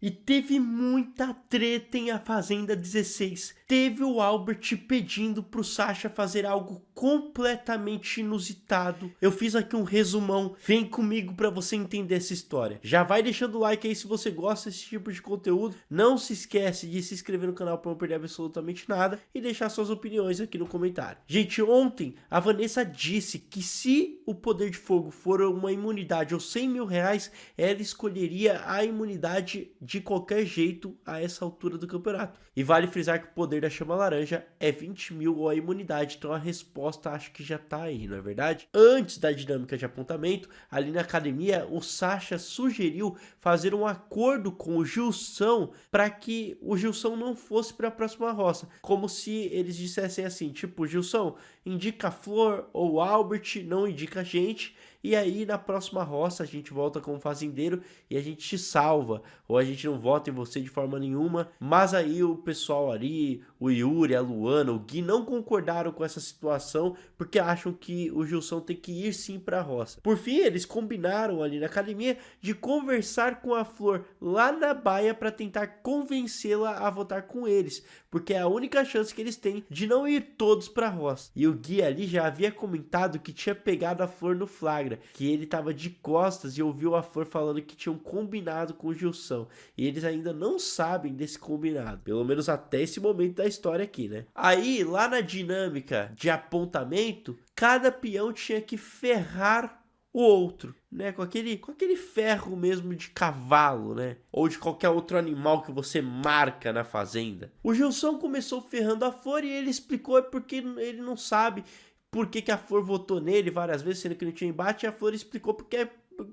E teve muita treta em A Fazenda 16. Teve o Albert pedindo pro Sasha fazer algo completamente inusitado. Eu fiz aqui um resumão. Vem comigo pra você entender essa história. Já vai deixando o like aí se você gosta desse tipo de conteúdo. Não se esquece de se inscrever no canal pra não perder absolutamente nada. E deixar suas opiniões aqui no comentário. Gente, ontem a Vanessa disse que se o poder de fogo for uma imunidade ou 100 mil reais, ela escolheria a imunidade de qualquer jeito a essa altura do campeonato. E vale frisar que o poder da chama laranja é 20 mil ou a imunidade, então a resposta acho que já tá aí, não é verdade? Antes da dinâmica de apontamento, ali na academia, o Sasha sugeriu fazer um acordo com o Gilson para que o Gilson não fosse para a próxima roça, como se eles dissessem assim, tipo, Gilson, indica a Flor ou Albert, não indica a gente, e aí na próxima roça a gente volta como fazendeiro e a gente te salva, ou a gente não vota em você de forma nenhuma. Mas aí o pessoal ali, o Yuri, a Luana, o Gui não concordaram com essa situação porque acham que o Gilson tem que ir sim para a roça. Por fim, eles combinaram ali na academia de conversar com a Flor lá na baia para tentar convencê-la a votar com eles, porque é a única chance que eles têm de não ir todos para a roça. E o Gui ali já havia comentado que tinha pegado a Flor no flagra, que ele estava de costas e ouviu a Flor falando que tinham combinado com o Gilson. E eles ainda não sabem desse combinado, pelo menos até esse momento da história aqui, né? Aí, lá na dinâmica de apontamento, cada peão tinha que ferrar o outro, né? Com aquele ferro mesmo de cavalo, né? Ou de qualquer outro animal que você marca na fazenda. O Gilson começou ferrando a Flor e ele explicou porque ele não sabe por que a Flor votou nele várias vezes, sendo que não tinha embate, e a Flor explicou porque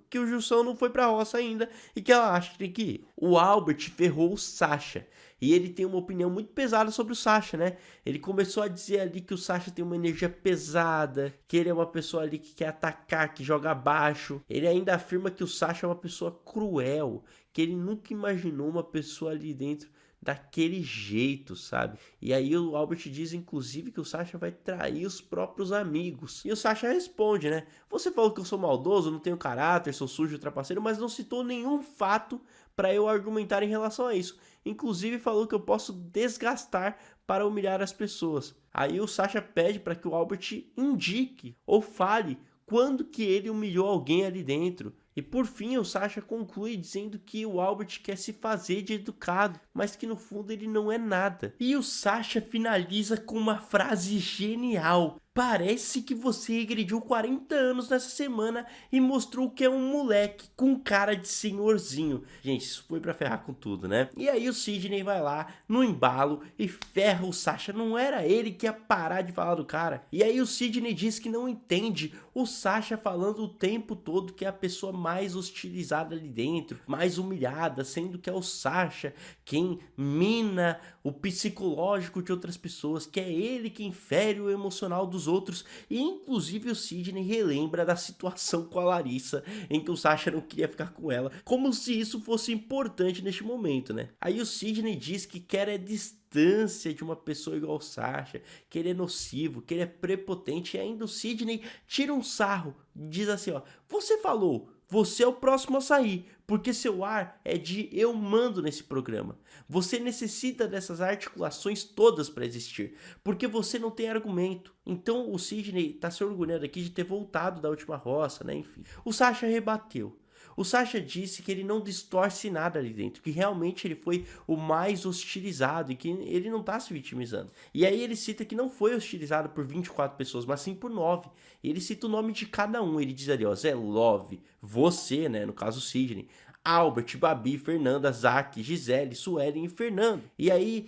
que o Gilson não foi pra roça ainda e que ela acha que tem que ir. O Albert ferrou o Sasha. E ele tem uma opinião muito pesada sobre o Sasha, né? Ele começou a dizer ali que o Sasha tem uma energia pesada, que ele é uma pessoa ali que quer atacar, que joga baixo. Ele ainda afirma que o Sasha é uma pessoa cruel, que ele nunca imaginou uma pessoa ali dentro daquele jeito, sabe? E aí o Albert diz, inclusive, que o Sasha vai trair os próprios amigos. E o Sasha responde, né? Você falou que eu sou maldoso, não tenho caráter, sou sujo, trapaceiro, mas não citou nenhum fato para eu argumentar em relação a isso. Inclusive falou que eu posso desgastar para humilhar as pessoas. Aí o Sasha pede para que o Albert indique ou fale quando que ele humilhou alguém ali dentro. E por fim o Sasha conclui dizendo que o Albert quer se fazer de educado, mas que no fundo ele não é nada. E o Sasha finaliza com uma frase genial. Parece que você regrediu 40 anos nessa semana e mostrou que é um moleque com cara de senhorzinho. Gente, isso foi pra ferrar com tudo, né? E aí o Sidney vai lá no embalo e ferra o Sasha. Não era ele que ia parar de falar do cara. E aí o Sidney diz que não entende o Sasha falando o tempo todo que é a pessoa mais hostilizada ali dentro, mais humilhada, sendo que é o Sasha quem mina o psicológico de outras pessoas, que é ele quem fere o emocional dos outros. E inclusive o Sidney relembra da situação com a Larissa, em que o Sasha não queria ficar com ela, como se isso fosse importante neste momento, né? Aí o Sidney diz que quer é distância de uma pessoa igual o Sasha, que ele é nocivo, que ele é prepotente, e ainda o Sidney tira um sarro, diz assim, ó, você falou, você é o próximo a sair, porque seu ar é de eu mando nesse programa. Você necessita dessas articulações todas para existir, porque você não tem argumento. Então o Sidney tá se orgulhando aqui de ter voltado da última roça, né? Enfim. O Sasha rebateu. O Sasha disse que ele não distorce nada ali dentro, que realmente ele foi o mais hostilizado e que ele não tá se vitimizando. E aí ele cita que não foi hostilizado por 24 pessoas, mas sim por 9. E ele cita o nome de cada um, ele diz ali, ó, Zé Love, você, né, no caso Sidney, Albert, Babi, Fernanda, Zack, Gisele, Suelen e Fernando. E aí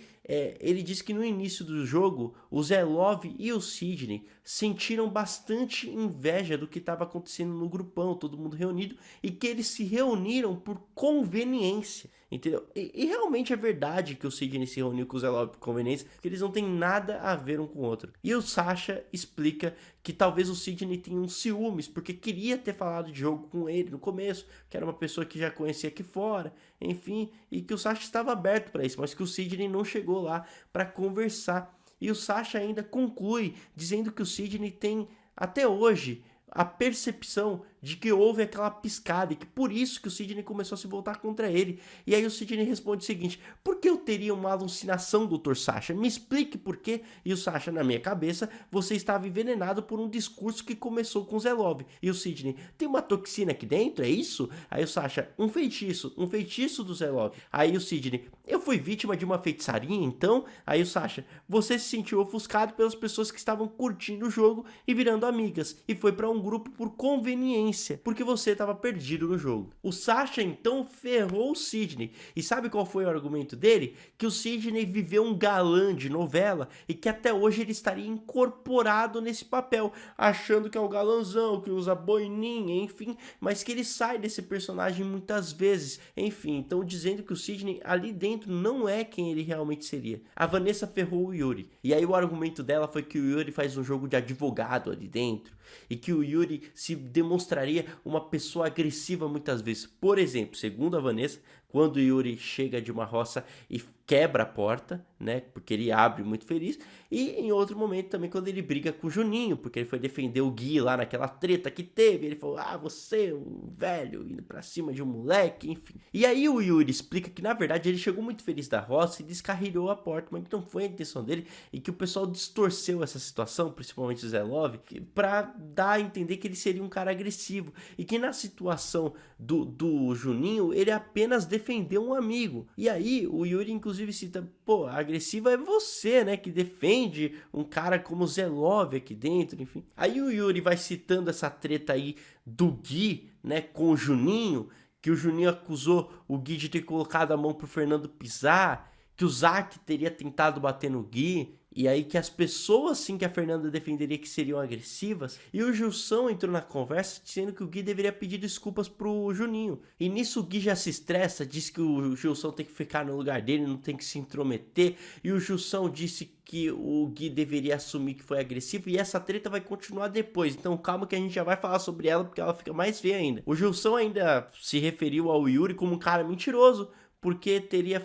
ele disse que no início do jogo o Zé Love e o Sidney sentiram bastante inveja do que estava acontecendo no grupão, todo mundo reunido, e que eles se reuniram por conveniência, entendeu? E realmente é verdade que o Sidney se reuniu com o Zé Love por conveniência, porque eles não têm nada a ver um com o outro. E o Sasha explica que talvez o Sidney tenha uns ciúmes, porque queria ter falado de jogo com ele no começo, que era uma pessoa que já conhecia aqui fora, enfim, e que o Sasha estava aberto para isso, mas que o Sidney não chegou lá para conversar. E o Sasha ainda conclui dizendo que o Sidney tem até hoje a percepção de que houve aquela piscada e que por isso que o Sidney começou a se voltar contra ele. E aí o Sidney responde o seguinte: por que eu teria uma alucinação, Dr. Sasha? Me explique por quê. E o Sasha, na minha cabeça, você estava envenenado por um discurso que começou com Zelov. E o Sidney: tem uma toxina aqui dentro, é isso? Aí o Sasha: um feitiço do Zelov. Aí o Sidney: eu fui vítima de uma feitiçaria, então? Aí o Sasha: você se sentiu ofuscado pelas pessoas que estavam curtindo o jogo e virando amigas, e foi para um grupo por conveniência, porque você estava perdido no jogo. O Sasha então ferrou o Sidney. E sabe qual foi o argumento dele? Que o Sidney viveu um galã de novela e que até hoje ele estaria incorporado nesse papel, achando que é o galãzão, que usa boininha, enfim, mas que ele sai desse personagem muitas vezes, enfim, então dizendo que o Sidney ali dentro não é quem ele realmente seria. A Vanessa ferrou o Yuri, e aí o argumento dela foi que o Yuri faz um jogo de advogado ali dentro, e que o Yuri se demonstraria uma pessoa agressiva muitas vezes. Por exemplo, segundo a Vanessa, quando o Yuri chega de uma roça e quebra a porta, né, porque ele abre muito feliz, e em outro momento também quando ele briga com o Juninho, porque ele foi defender o Gui lá naquela treta que teve, ele falou: ah, você, um velho, indo pra cima de um moleque, enfim. E aí o Yuri explica que na verdade ele chegou muito feliz da roça e descarrilhou a porta, mas que não foi a intenção dele, e que o pessoal distorceu essa situação, principalmente o Zelov, pra dar a entender que ele seria um cara agressivo, e que na situação do Juninho, ele apenas defendeu um amigo. E aí o Yuri inclusive cita: pô, a agressiva é você, né, que defende um cara como Zelov aqui dentro, enfim. Aí o Yuri vai citando essa treta aí do Gui, né, com o Juninho, que o Juninho acusou o Gui de ter colocado a mão pro Fernando pisar, que o Zack teria tentado bater no Gui, e aí que as pessoas sim que a Fernanda defenderia que seriam agressivas, e o Gilson entrou na conversa dizendo que o Gui deveria pedir desculpas pro Juninho. E nisso o Gui já se estressa, diz que o Gilson tem que ficar no lugar dele, não tem que se intrometer, e o Gilson disse que o Gui deveria assumir que foi agressivo, e essa treta vai continuar depois, então calma que a gente já vai falar sobre ela, porque ela fica mais feia ainda. O Gilson ainda se referiu ao Yuri como um cara mentiroso, porque teria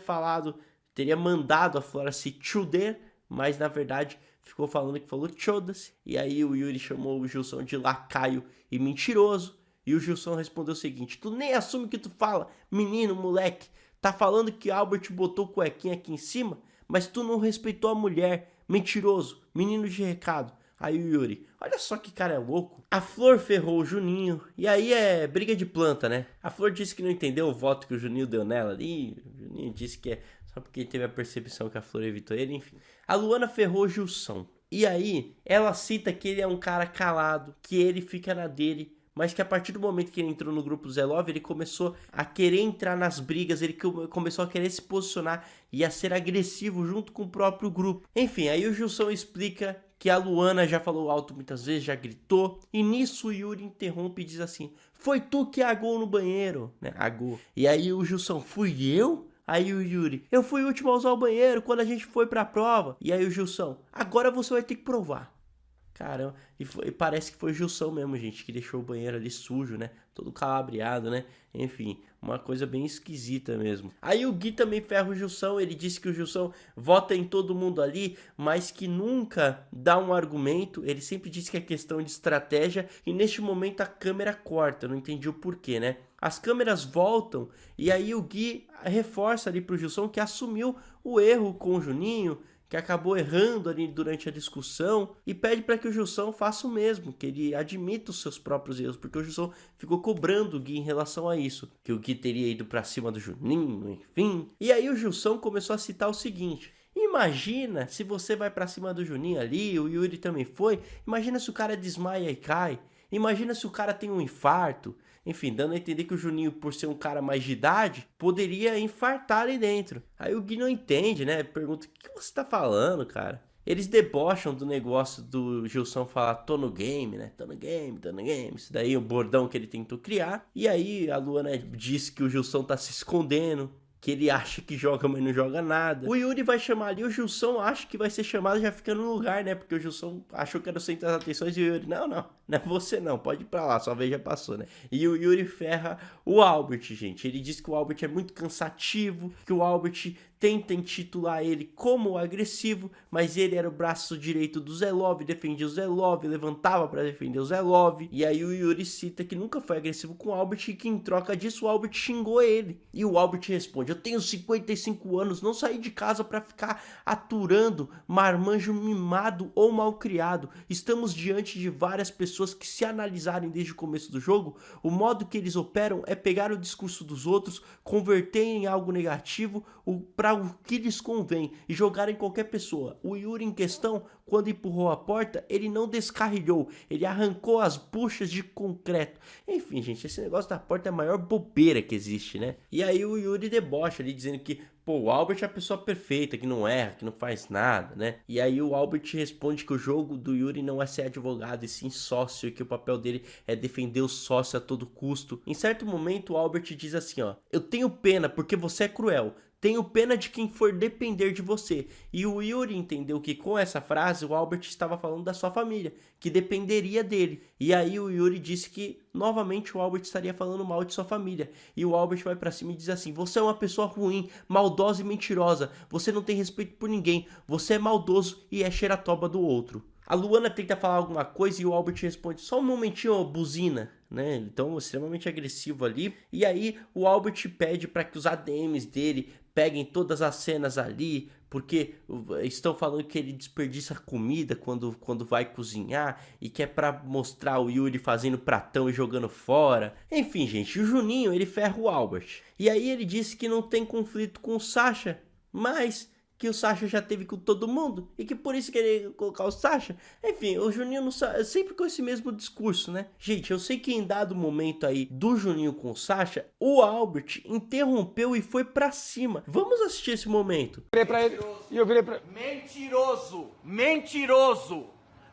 mandado a Flora se chuder, mas na verdade ficou falando que falou chodas. E aí o Yuri chamou o Gilson de lacaio e mentiroso. E o Gilson respondeu o seguinte: tu nem assume o que tu fala, menino, moleque. Tá falando que Albert botou cuequinha aqui em cima, mas tu não respeitou a mulher. Mentiroso, menino de recado. Aí o Yuri: olha só que cara é louco. A Flor ferrou o Juninho. E aí é briga de planta, né? A Flor disse que não entendeu o voto que o Juninho deu nela ali. O Juninho disse que é só porque teve a percepção que a Flor evitou ele, enfim. A Luana ferrou o Gilson. E aí, ela cita que ele é um cara calado, que ele fica na dele, mas que a partir do momento que ele entrou no grupo do Zelov, ele começou a querer entrar nas brigas, ele começou a querer se posicionar e a ser agressivo junto com o próprio grupo. Enfim, aí o Gilson explica que a Luana já falou alto muitas vezes, já gritou, e nisso o Yuri interrompe e diz assim: foi tu que agou no banheiro, né? Agou. E aí o Gilson: fui eu? Aí o Yuri: eu fui o último a usar o banheiro quando a gente foi pra prova. E aí o Gilson: agora você vai ter que provar. Caramba, e parece que foi o Gilson mesmo, gente, que deixou o banheiro ali sujo, né? Todo calabreado, né? Enfim, uma coisa bem esquisita mesmo. Aí o Gui também ferra o Gilson, ele disse que o Gilson vota em todo mundo ali, mas que nunca dá um argumento, ele sempre diz que é questão de estratégia, e neste momento a câmera corta, eu não entendi o porquê, né? As câmeras voltam, e aí o Gui reforça ali pro Gilson que assumiu o erro com o Juninho, que acabou errando ali durante a discussão, e pede para que o Gilson faça o mesmo, que ele admita os seus próprios erros, porque o Gilson ficou cobrando o Gui em relação a isso, que o Gui teria ido para cima do Juninho, enfim. E aí o Gilson começou a citar o seguinte: imagina se você vai para cima do Juninho ali, o Yuri também foi, imagina se o cara desmaia e cai, imagina se o cara tem um infarto. Enfim, dando a entender que o Juninho, por ser um cara mais de idade, poderia infartar ali dentro. Aí o Gui não entende, né? Pergunta: o que você tá falando, cara? Eles debocham do negócio do Gilson falar tô no game, né? Tô no game, tô no game. Isso daí é o bordão que ele tentou criar. E aí a Luana diz que o Gilson tá se escondendo, que ele acha que joga, mas não joga nada. O Yuri vai chamar ali, o Gilson acha que vai ser chamado, já fica no lugar, né? Porque o Gilson achou que era o centro das atenções e o Yuri: não é você não, pode ir pra lá, sua vez já passou, né? E o Yuri ferra o Albert, gente. Ele diz que o Albert é muito cansativo, que o Albert tenta intitular ele como agressivo, mas ele era o braço direito do Zelov, defendia o Zelov, levantava para defender o Zelov. E aí o Yuri cita que nunca foi agressivo com o Albert e que em troca disso o Albert xingou ele. E o Albert responde: eu tenho 55 anos, não saí de casa para ficar aturando marmanjo mimado ou malcriado. Estamos diante de várias pessoas que, se analisarem desde o começo do jogo, o modo que eles operam é pegar o discurso dos outros, converter em algo negativo para o que lhes convém e jogar em qualquer pessoa. O Yuri em questão, quando empurrou a porta, ele não descarrilhou, ele arrancou as buchas de concreto. Enfim, gente, esse negócio da porta é a maior bobeira que existe, né? E aí o Yuri debocha ali, dizendo que o Albert é a pessoa perfeita, que não erra, que não faz nada, né? E aí o Albert responde que o jogo do Yuri não é ser advogado e sim sócio, e que o papel dele é defender o sócio a todo custo. Em certo momento o Albert diz assim, ó: eu tenho pena porque você é cruel. Tenho pena de quem for depender de você. E o Yuri entendeu que com essa frase o Albert estava falando da sua família, que dependeria dele. E aí o Yuri disse que novamente o Albert estaria falando mal de sua família. E o Albert vai pra cima e diz assim: você é uma pessoa ruim, maldosa e mentirosa. Você não tem respeito por ninguém. Você é maldoso e é xeratoba do outro. A Luana tenta falar alguma coisa e o Albert responde: só um momentinho, buzina. Né? Então, extremamente agressivo ali. E aí o Albert pede para que os ADMs dele peguem todas as cenas ali, porque estão falando que ele desperdiça comida quando vai cozinhar, e que é pra mostrar o Yuri fazendo pratão e jogando fora. Enfim, gente, o Juninho, ele ferra o Albert. E aí ele disse que não tem conflito com o Sasha, mas que o Sasha já teve com todo mundo, e que por isso queria colocar o Sasha. Enfim, o Juninho não sabe, sempre com esse mesmo discurso, né? Gente, eu sei que em dado momento aí do Juninho com o Sasha, o Albert interrompeu e foi pra cima. Vamos assistir esse momento. Eu virei pra ele e eu virei pra... Mentiroso! Mentiroso!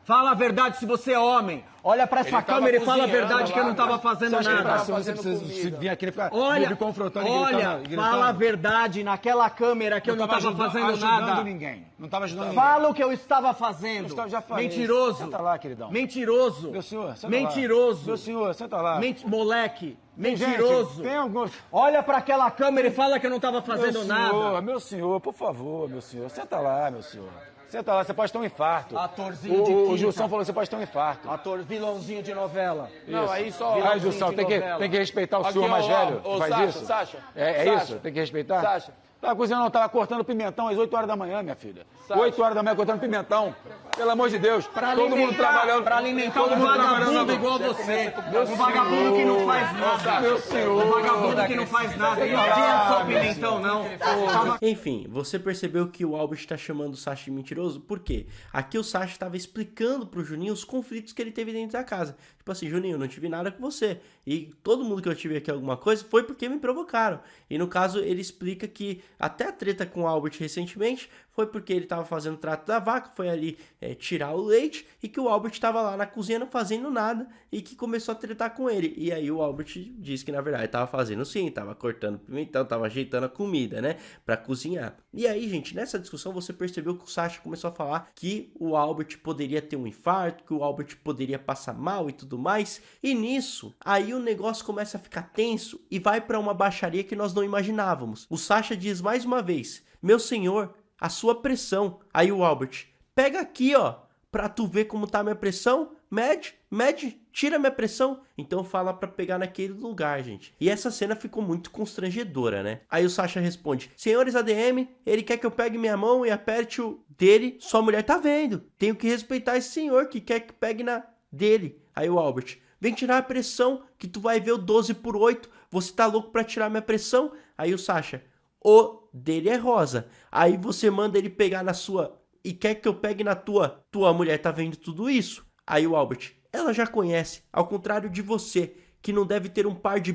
Fala a verdade se você é homem. Olha pra essa câmera e fala a verdade que eu não tava fazendo nada. Você precisa vir aqui e ficar Olha, me confrontando. olha, fala a verdade naquela câmera que eu não tava fazendo nada. Ninguém. Não tava ajudando ninguém. Fala o que eu estava fazendo. Já falei. Mentiroso. Senta lá, queridão. Mentiroso. Meu senhor, senta mentiroso. lá. Meu senhor, senta lá. Moleque. Gente, Mentiroso. tem algum... Olha pra aquela câmera e fala que eu não tava fazendo nada. Meu senhor, por favor, meu senhor. Senta lá, meu senhor. Senta lá, você pode ter um infarto. Atorzinho de O Gilson falou que você pode ter um infarto. Ator, vilãozinho de novela. Não, aí só... Vilãozinho Gilson, de tem que novela. respeitar o senhor mais velho. Faz Sasha, isso? Sasha, É Sasha, isso? Tem que respeitar? Sasha. Tava cozinhando, não, tava cortando pimentão às 8 horas da manhã, minha filha. Sasha. 8 horas da manhã cortando pimentão. Pelo amor de Deus. Todo mundo trabalhando. Pra alimentar todo um mundo trabalhando. vagabundo igual você. Um vagabundo que não faz nada. Meu senhor. Um vagabundo que não faz nada. Não é só pimentão, não. Enfim, você percebeu que o Albert tá chamando o Sasha de mentiroso? Por quê? Aqui o Sasha estava explicando pro Juninho os conflitos que ele teve dentro da casa. Tipo assim: Juninho, eu não tive nada com você. E todo mundo que eu tive aqui alguma coisa foi porque me provocaram. E no caso, ele explica que até a treta com o Albert recentemente foi porque ele estava fazendo trato da vaca, foi ali tirar o leite, e que o Albert estava lá na cozinha não fazendo nada, e que começou a tretar com ele. E aí o Albert disse que na verdade estava fazendo sim, estava cortando pimentão, estava ajeitando a comida, né, para cozinhar. E aí, gente, nessa discussão você percebeu que o Sasha começou a falar que o Albert poderia ter um infarto, que o Albert poderia passar mal e tudo mais. E nisso, aí o negócio começa a ficar tenso e vai para uma baixaria que nós não imaginávamos. O Sasha diz mais uma vez: meu senhor, a sua pressão. Aí o Albert: pega aqui, ó, pra tu ver como tá a minha pressão. Mede, tira minha pressão. Então fala pra pegar naquele lugar, gente. E essa cena ficou muito constrangedora, né? Aí o Sasha responde: senhores ADM, ele quer que eu pegue minha mão e aperte o dele. Sua mulher tá vendo. Tenho que respeitar esse senhor que quer que pegue na dele. Aí o Albert: vem tirar a pressão, que tu vai ver o 12/8. Você tá louco pra tirar minha pressão? Aí o Sasha: o dele é rosa. Aí você manda ele pegar na sua e quer que eu pegue na tua. Tua mulher tá vendo tudo isso? Aí o Albert: ela já conhece, ao contrário de você, que não deve ter um par de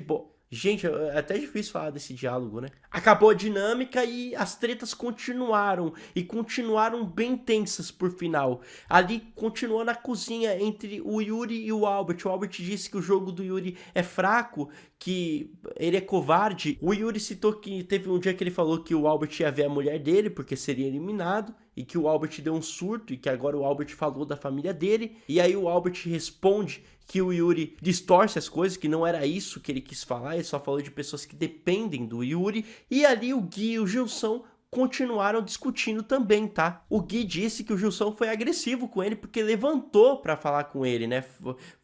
Gente, é até difícil falar desse diálogo, né? Acabou a dinâmica e as tretas continuaram. E continuaram bem tensas por final. Ali continuou na cozinha entre o Yuri e o Albert. O Albert disse que o jogo do Yuri é fraco, que ele é covarde. O Yuri citou que teve um dia que ele falou que o Albert ia ver a mulher dele, porque seria eliminado. E que o Albert deu um surto e que agora o Albert falou da família dele. E aí o Albert responde que o Yuri distorce as coisas, que não era isso que ele quis falar, ele só falou de pessoas que dependem do Yuri. E ali o Gui e o Gilson continuaram discutindo também, tá? O Gui disse que o Gilson foi agressivo com ele porque levantou pra falar com ele, né?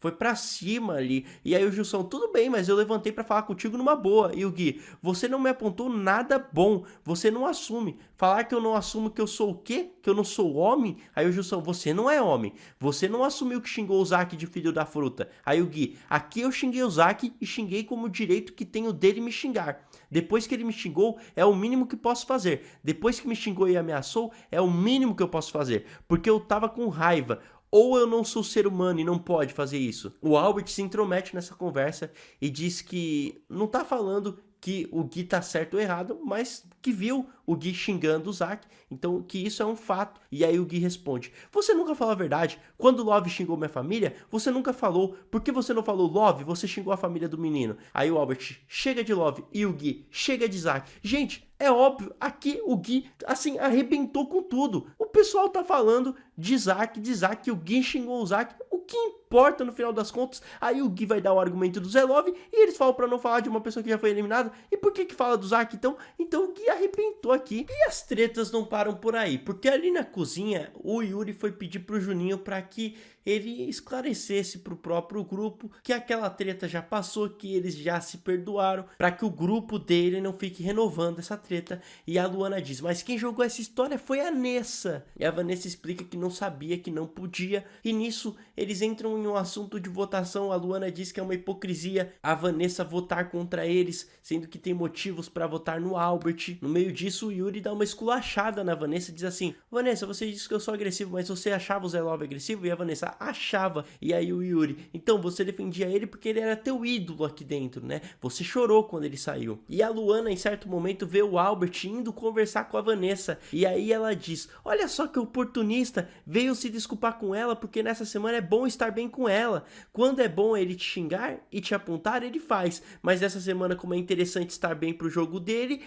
Foi pra cima ali. E aí o Gilson, tudo bem, mas eu levantei pra falar contigo numa boa. E o Gui, você não me apontou nada bom, você não assume. Falar que eu não assumo que eu sou o quê? Que eu não sou homem? Aí o Gilson, você não é homem. Você não assumiu que xingou o Zack de filho da fruta. Aí o Gui, aqui eu xinguei o Zack e xinguei como direito que tenho dele me xingar. Depois que ele me xingou, é o mínimo que posso fazer. Depois que me xingou e ameaçou, é o mínimo que eu posso fazer. Porque eu tava com raiva. Ou eu não sou ser humano e não pode fazer isso. O Albert se intromete nessa conversa e diz que não tá falando que o Gui tá certo ou errado, mas que viu o Gui xingando o Zack, então que isso é um fato. E aí o Gui responde, você nunca falou a verdade, quando o Love xingou minha família, você nunca falou, por que você não falou Love, você xingou a família do menino. Aí o Albert chega de Love e o Gui chega de Zack. Gente, é óbvio, aqui o Gui, assim, arrebentou com tudo. O pessoal tá falando de Zack, que o Gui xingou o Zack. O que importa no final das contas? Aí o Gui vai dar o argumento do Zé Love e eles falam pra não falar de uma pessoa que já foi eliminada. E por que fala do Zack então? Então o Gui arrebentou aqui. E as tretas não param por aí, porque ali na cozinha o Yuri foi pedir pro Juninho pra que ele esclarecesse pro próprio grupo que aquela treta já passou, que eles já se perdoaram, para que o grupo dele não fique renovando essa treta. E a Luana diz, mas quem jogou essa história foi a Nessa. E a Vanessa explica que não sabia, que não podia, e nisso eles entram em um assunto de votação. A Luana diz que é uma hipocrisia a Vanessa votar contra eles, sendo que tem motivos para votar no Albert. No meio disso, o Yuri dá uma esculachada na Vanessa, diz assim, Vanessa, você disse que eu sou agressivo, mas você achava o Zé Love agressivo? E a Vanessa achava. E aí o Yuri, então você defendia ele porque ele era teu ídolo aqui dentro, né? Você chorou quando ele saiu. E a Luana em certo momento vê o Albert indo conversar com a Vanessa, e aí ela diz, olha só que oportunista, veio se desculpar com ela porque nessa semana é bom estar bem com ela. Quando é bom ele te xingar e te apontar, ele faz, mas nessa semana como é interessante estar bem pro jogo dele,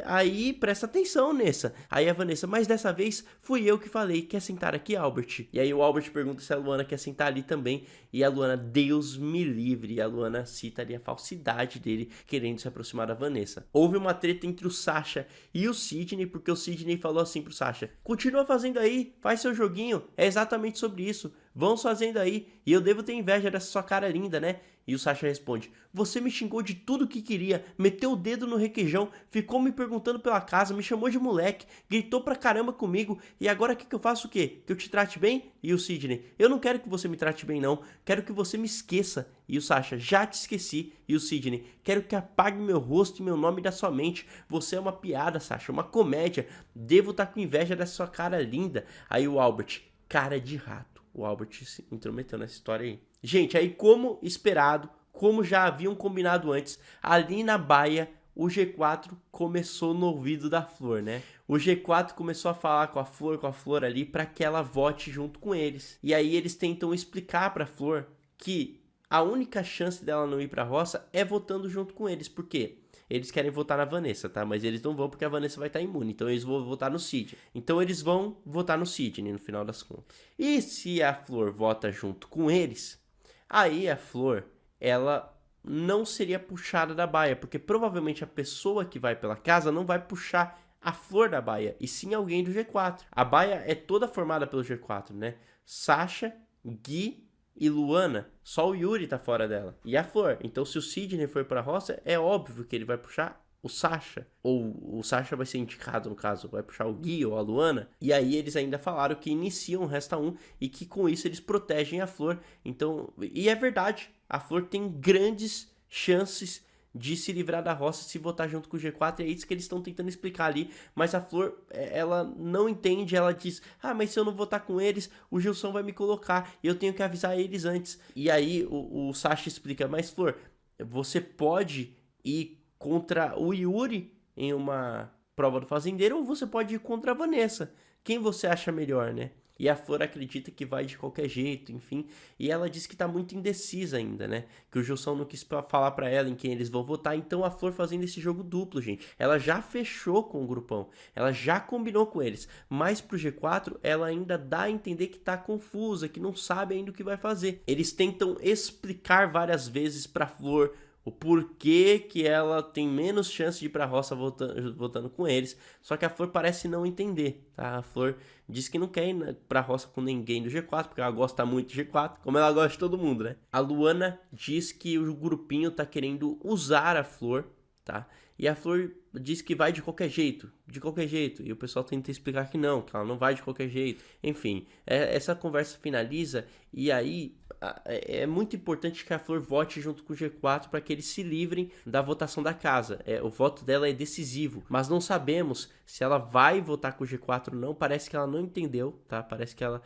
aí presta atenção Nessa. Aí a Vanessa, mas dessa vez fui eu que falei, quer sentar aqui, Albert? E aí o Albert pergunta se a Luana quer sentar ali também, e a Luana, Deus me livre, e a Luana cita ali a falsidade dele querendo se aproximar da Vanessa. Houve uma treta entre o Sasha e o Sidney, porque o Sidney falou assim pro Sasha, continua fazendo aí, faz seu joguinho, é exatamente sobre isso, vamos fazendo aí, e eu devo ter inveja dessa sua cara linda, né? E o Sasha responde, você me xingou de tudo que queria, meteu o dedo no requeijão, ficou me perguntando pela casa, me chamou de moleque, gritou pra caramba comigo, e agora que eu faço o quê? Que eu te trate bem? E o Sidney, eu não quero que você me trate bem não, quero que você me esqueça. E o Sasha, já te esqueci. E o Sidney, quero que apague meu rosto e meu nome da sua mente, você é uma piada, Sasha, uma comédia, devo estar com inveja dessa sua cara linda. Aí o Albert, cara de rato. O Albert se intrometeu nessa história aí. Gente, aí como esperado, como já haviam combinado antes, ali na baia, o G4 começou no ouvido da Flor, né? O G4 começou a falar com a Flor ali, para que ela vote junto com eles. E aí eles tentam explicar pra Flor que a única chance dela não ir pra roça é votando junto com eles. Por quê? Eles querem votar na Vanessa, tá? Mas eles não vão porque a Vanessa vai estar imune. Então eles vão votar no Sidney. Então eles vão votar no Sidney no final das contas. E se a Flor vota junto com eles, aí a Flor, ela não seria puxada da baia. Porque provavelmente a pessoa que vai pela casa não vai puxar a Flor da baia, e sim alguém do G4. A baia é toda formada pelo G4, né? Sasha, Gui e Luana, só o Yuri tá fora dela. E a Flor. Então se o Sidney for pra roça, é óbvio que ele vai puxar o Sasha. Ou o Sasha vai ser indicado, no caso, vai puxar o Gui ou a Luana. E aí eles ainda falaram que iniciam o Resta 1 e que com isso eles protegem a Flor. Então, e é verdade, a Flor tem grandes chances de se livrar da roça se votar junto com o G4, é isso que eles estão tentando explicar ali, mas a Flor, ela não entende, ela diz, mas se eu não votar com eles, o Gilson vai me colocar, e eu tenho que avisar eles antes. E aí o Sasha explica, mas Flor, você pode ir contra o Yuri em uma prova do fazendeiro, ou você pode ir contra a Vanessa, quem você acha melhor, né? E a Flor acredita que vai de qualquer jeito, enfim. E ela diz que tá muito indecisa ainda, né? Que o Gilson não quis falar pra ela em quem eles vão votar. Então a Flor fazendo esse jogo duplo, gente. Ela já fechou com o grupão. Ela já combinou com eles. Mas pro G4, ela ainda dá a entender que tá confusa, que não sabe ainda o que vai fazer. Eles tentam explicar várias vezes pra Flor o porquê que ela tem menos chance de ir pra roça votando com eles. Só que a Flor parece não entender, tá? A Flor diz que não quer ir pra roça com ninguém do G4, porque ela gosta muito do G4, como ela gosta de todo mundo, né? A Luana diz que o grupinho tá querendo usar a Flor, tá? E a Flor diz que vai de qualquer jeito. E o pessoal tenta explicar que ela não vai de qualquer jeito. Enfim, essa conversa finaliza e aí é muito importante que a Flor vote junto com o G4 para que eles se livrem da votação da casa. O voto dela é decisivo, mas não sabemos se ela vai votar com o G4 ou não. Parece que ela não entendeu, tá? Parece que ela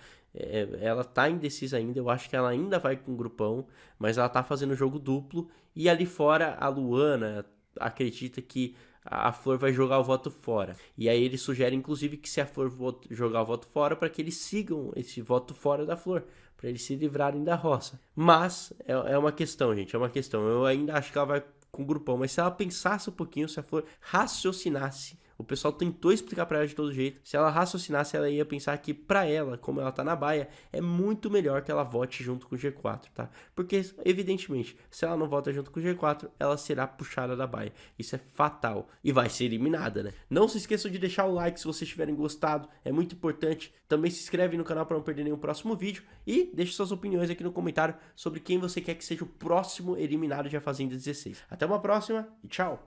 tá indecisa ainda. Eu acho que ela ainda vai com o grupão, mas ela tá fazendo jogo duplo. E ali fora, a Luana acredita que a Flor vai jogar o voto fora. E aí ele sugere, inclusive, que se a Flor jogar o voto fora, para que eles sigam esse voto fora da Flor, para eles se livrarem da roça. Mas é uma questão, gente, é uma questão. Eu ainda acho que ela vai com o grupão, mas se ela pensasse um pouquinho, se a Flor raciocinasse, o pessoal tentou explicar pra ela de todo jeito, se ela raciocinasse, ela ia pensar que pra ela, como ela tá na baia, é muito melhor que ela vote junto com o G4, tá? Porque, evidentemente, se ela não vota junto com o G4, ela será puxada da baia. Isso é fatal. E vai ser eliminada, né? Não se esqueçam de deixar o like se vocês tiverem gostado, é muito importante. Também se inscreve no canal para não perder nenhum próximo vídeo e deixe suas opiniões aqui no comentário sobre quem você quer que seja o próximo eliminado de A Fazenda 16. Até uma próxima e tchau!